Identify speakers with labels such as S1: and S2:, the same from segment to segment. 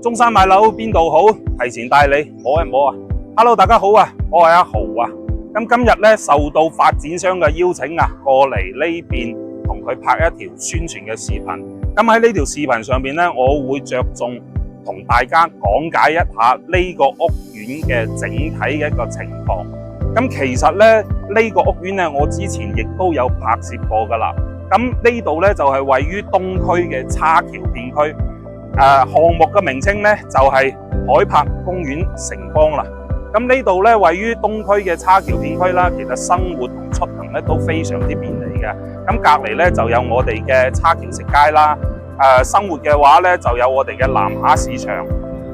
S1: 中山買樓邊度好？提前帶你摸一摸啊 ！Hello， 大家好啊，我係阿豪啊。咁今日咧受到發展商嘅邀請啊，過嚟呢邊同佢拍一條宣傳嘅視頻。咁喺呢條視頻上邊咧，我會着重同大家講解一下呢個屋苑嘅整體嘅一個情況。咁其實咧呢個屋苑咧，我之前亦都有拍攝過噶啦。咁呢度咧就係位於東區嘅叉橋片區。項目嘅名稱咧就係海柏公園城邦啦。咁呢度咧位於東區嘅叉橋片區啦，其實生活同出行咧都非常之便利嘅。咁隔離咧就有我哋嘅叉橋食街啦。生活嘅話咧就有我哋嘅南下市場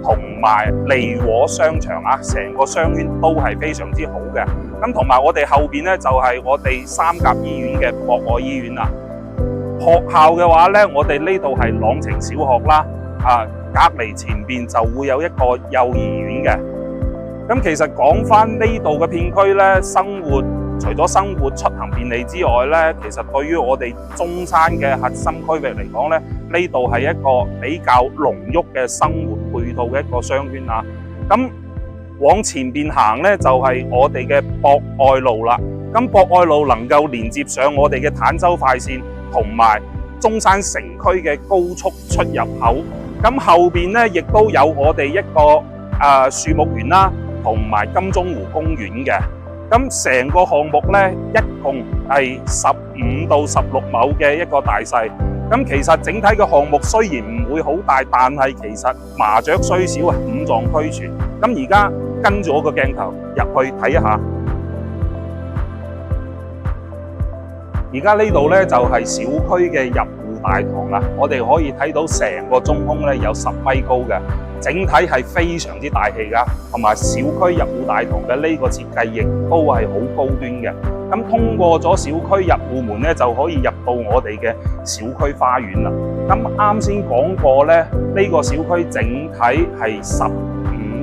S1: 同埋利和商場啊，成個商圈都係非常之好嘅。咁同埋我哋後邊咧就係我哋三甲醫院嘅博愛醫院啦。學校嘅話咧，我哋呢度係朗晴小學啦。隔離前邊就會有一個幼兒園嘅。咁其實講翻呢度嘅片區咧，生活除咗生活出行便利之外咧，其實對於我哋中山嘅核心區域嚟講咧，呢度係一個比較濃郁嘅生活配套嘅一個商圈啊。咁往前邊行咧，就係我哋嘅博愛路啦。咁博愛路能夠連接上我哋嘅坦洲快線同埋中山城區嘅高速出入口。咁後邊咧，亦都有我哋一個樹木園啦，同埋金鐘湖公園嘅。咁成個項目咧，一共係15到16畝嘅一個大細。咁其實整體嘅項目雖然唔會好大，但係其實麻雀雖小啊，五臟俱全。咁而家跟住我個鏡頭入去睇一下。而家呢度咧就係小區嘅入大堂啦，我哋可以睇到成個中空咧有10米高嘅，整體係非常之大氣噶，同埋小區入戶大堂嘅呢個設計亦都係好高端嘅。咁通過咗小區入戶門咧，就可以入到我哋嘅小區花園啦。咁啱先講過咧，呢個小區整體係15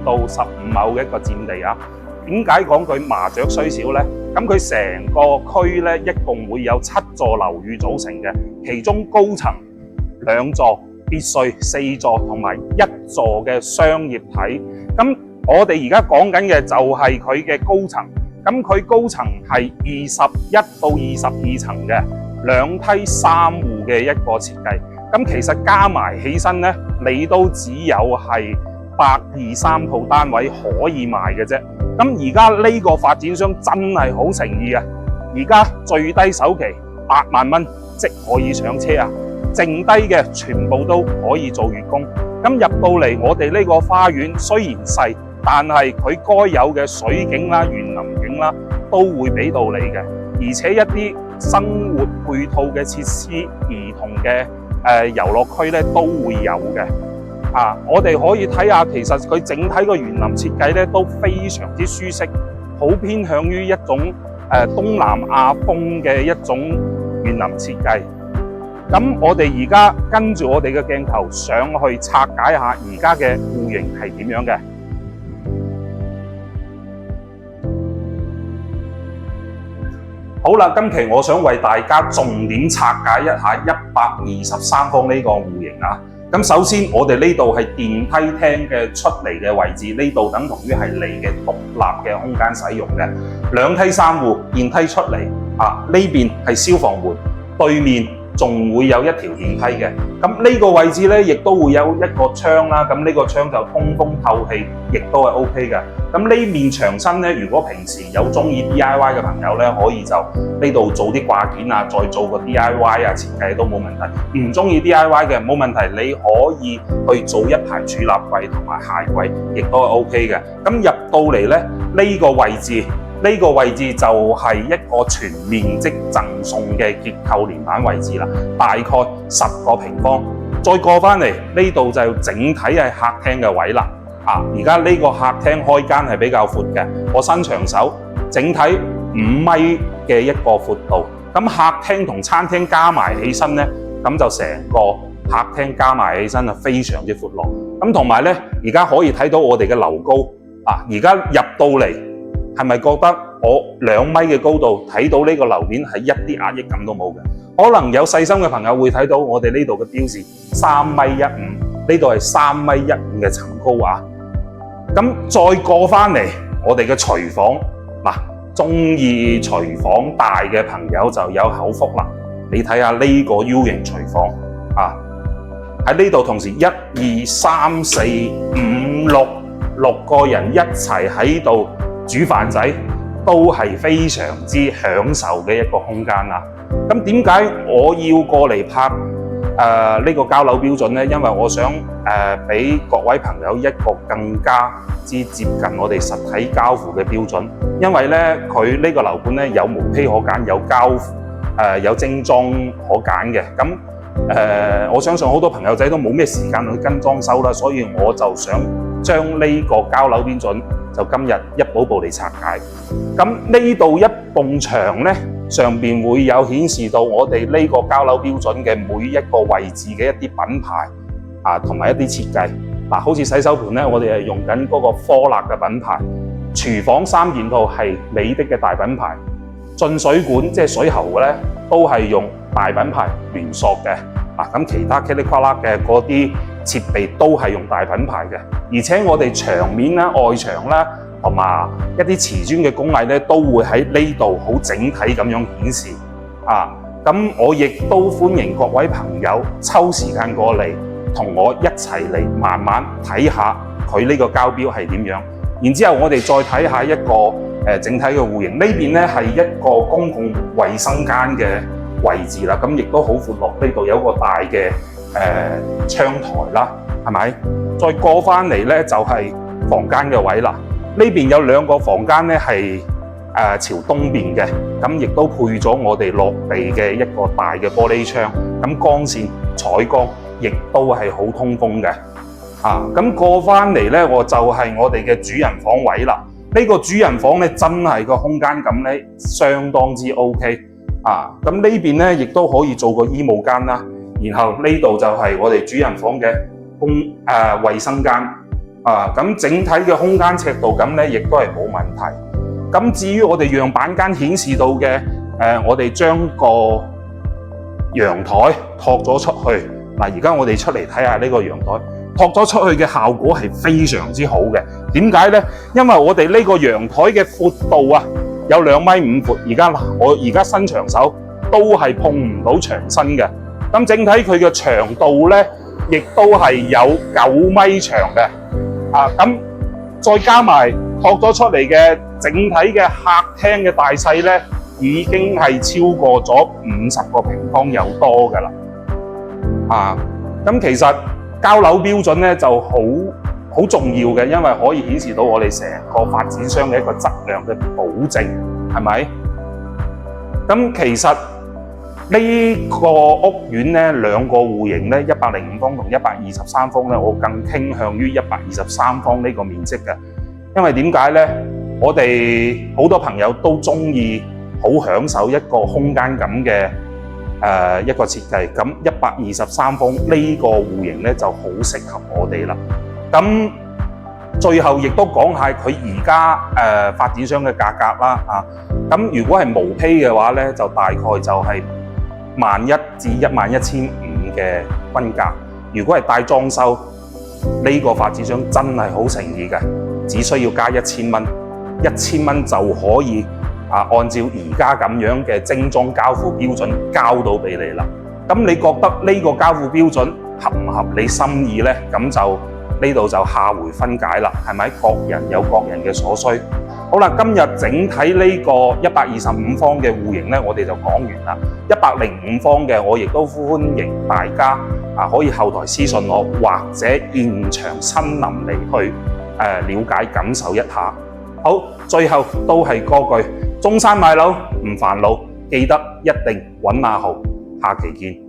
S1: 到15畝嘅一個佔地啊。點解講佢麻雀雖小呢？咁佢成個區咧，一共會有7座樓宇組成嘅，其中高層2座別墅、4座同埋1座嘅商業體。咁我哋而家講緊嘅就係佢嘅高層。咁佢高層係21到22層嘅2梯3戶嘅一個設計。咁其實加埋起身呢，你都只有係123套單位可以賣嘅啫。咁而家呢個發展商真係好誠意啊！而家最低首期8萬蚊即可以上車啊，剩低嘅全部都可以做月供。咁入到嚟我哋呢個花園雖然細，但係佢該有嘅水景啦、園林景啦都會俾到你嘅，而且一啲生活配套嘅設施、兒童嘅遊樂區咧都會有嘅。我哋可以睇下，其實佢整體個園林設計咧都非常之舒適，好偏向於一種東南亞風嘅一種園林設計。咁我哋而家跟住我哋嘅鏡頭上去拆解下而家嘅戶型係點樣嘅。好啦，今期我想為大家重點拆解一下123方呢個戶型啊。咁首先，我哋呢度係電梯廳嘅出嚟嘅位置，呢度等同於係你嘅獨立嘅空間使用嘅2梯3戶，電梯出嚟呢邊係消防門，對面仲會有一條電梯嘅。咁呢個位置咧，亦都會有一個窗啦。咁呢個窗就通風透氣，亦都係 OK 嘅。咁呢面牆身咧，如果平時有中意 DIY 嘅朋友咧，可以就呢度做啲掛件啊，再做個 DIY 設計都冇問題。唔中意 DIY 嘅冇問題，你可以去做一排儲納櫃同埋鞋櫃，亦都係 OK 嘅。咁入到嚟咧，呢個位置就係一個全面積贈送嘅結構連板位置啦，大概10個平方。再過翻嚟呢度就整體係客廳嘅位啦。而家呢個客廳開間係比較闊嘅，我伸長手，整體5米嘅一個闊度。咁客廳同餐廳加埋起身呢，咁就成個客廳加埋起身係非常之闊落。咁同埋呢，而家可以睇到我哋嘅樓高。而家入到嚟，係咪覺得我2米嘅高度睇到呢個樓面係一啲壓抑感都冇嘅？可能有細心嘅朋友會睇到我哋呢度嘅標示3米15。呢度係3.15米嘅層高啊。咁再過返嚟我哋嘅廚房嗱，鍾意廚房大嘅朋友就有口福啦。你睇下呢個 U 型廚房啊，喺呢度同時1、2、3、4、5、6個人一齊喺度煮飯仔，都係非常之享受嘅一個空間啊！咁點解我要過嚟拍呢個交樓標準呢？因為我想俾各位朋友一個更加之接近我哋實體交付嘅標準。因為呢，佢呢個樓盤呢，有毛坯可揀，有交付有精裝可揀嘅。咁我相信好多朋友仔都冇咩時間去跟裝修啦，所以我就想將呢個交樓標準就今日一步步嚟拆解。咁呢度一埲牆呢，上邊會有顯示到我哋呢個交樓標準嘅每一個位置嘅一啲品牌啊，同埋一啲設計。嗱，好似洗手盆呢，我哋係用緊嗰個科勒嘅品牌；廚房3件套係美的嘅大品牌；進水管即係水喉呢，都係用大品牌聯塑嘅。咁其他噼里呱啦嘅嗰啲設備都係用大品牌嘅，而且我哋牆面啦、外牆啦，同埋一啲瓷磚嘅工藝咧，都會喺呢度好整體咁樣顯示。咁我亦都歡迎各位朋友抽時間過嚟，同我一齊嚟慢慢睇下佢呢個交標係點樣。然之後我哋再睇下一個整體嘅戶型。呢邊咧係一個公共衛生間嘅位置啦，咁亦都好闊落。呢度有一個大嘅窗台啦，係咪？再過返嚟咧就係房間嘅位啦。呢邊有2個房間咧係朝東邊嘅，咁亦都配咗我哋落地嘅一個大嘅玻璃窗，咁光線採光亦都係好通風嘅。咁過返嚟咧，我就係我哋嘅主人房位啦。呢個主人房咧真係個空間感咧相當之 OK。咁呢邊咧亦都可以做個衣帽間啦，然後呢度就係我哋主人房嘅衛生間。咁整體嘅空間尺度感咧亦都係冇問題。咁至於我哋樣板間顯示到嘅，我哋將個陽台托咗出去。而家我哋出嚟睇下呢個陽台托咗出去嘅效果係非常之好嘅。點解呢？因為我哋呢個陽台嘅闊度啊，有2.5米闊。我而家伸長手都係碰唔到牆身嘅。咁整體佢嘅長度呢，亦都係有9米長嘅。咁再加埋托咗出嚟嘅整體嘅客廳嘅大細呢，已經係超過咗50個平方有多㗎啦。咁其實交樓標準呢就好重要嘅，因為可以顯示到我哋成個發展商嘅一個質量嘅保證，係咪？咁其實呢個屋苑呢，2個戶型呢，105方同123方呢，我更傾向於123方呢個面積嘅。因為點解呢？我哋好多朋友都中意好享受一個空間感嘅一個設計。咁123方呢個戶型呢就好適合我哋啦。咁最後亦都講下佢而家發展商嘅價格啦。咁如果係毛坯嘅話呢，就大概就係11,000至11,500嘅均價。如果係帶裝修，呢個發展商真係好誠意嘅，只需要加1000蚊，1000蚊就可以按照而家咁樣嘅精裝交付標準交到俾你啦。咁你覺得呢個交付標準合唔合你心意呢？咁就呢度就下回分解啦，係咪？各人有各人嘅所需。好啦，今日整體呢個125方嘅戶型呢，我哋就講完啦。105方嘅我亦都歡迎大家可以後台私信我，或者現場親臨嚟去了解感受一下。好，最後都係嗰句，中山買樓唔煩惱，記得一定揾阿豪。下期見。